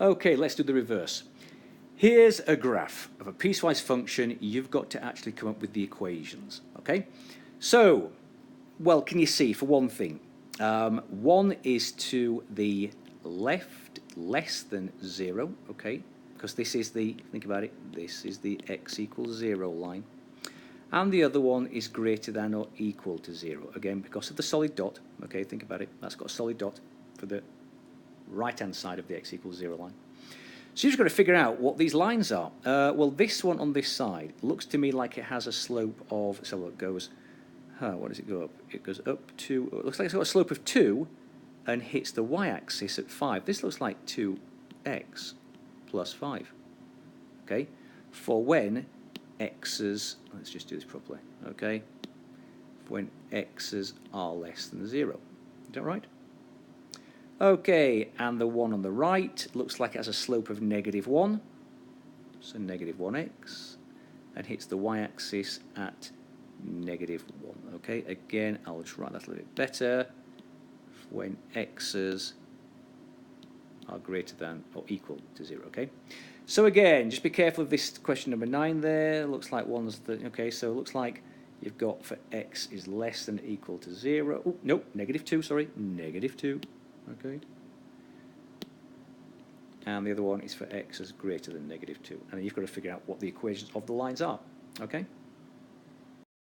Okay, let's do the reverse. Here's a graph of a piecewise function. You've got to actually come up with the equations, okay? So, well, can you see, for one thing, 1 is to the left less than 0, okay? Because this is the, think about it, this is the x equals 0 line. And the other one is greater than or equal to 0. Again, because of the solid dot, okay, think about it, that's got a solid dot for the right-hand side of the x equals 0 line. So you've just got to figure out what these lines are. Well, this one on this side looks to me like it has a slope of, so it goes, what does it go up? It goes up to, it looks like it's got a slope of 2 and hits the y-axis at 5. This looks like 2x plus 5, okay? For when x's, let's just do this properly, okay? When x's are less than 0. Is that right? Okay, and the one on the right looks like it has a slope of -1, so -1x, and hits the y-axis at -1. Okay, again, I'll just write that a little bit better. When x's are greater than or equal to 0. Okay, so again, just be careful of this question number 9 there. Looks like one's the, okay, so it looks like you've got for x is less than or equal to 0. Oh, nope, -2, sorry, -2. Okay, and the other one is for x is greater than -2, and then you've got to figure out what the equations of the lines are. Okay.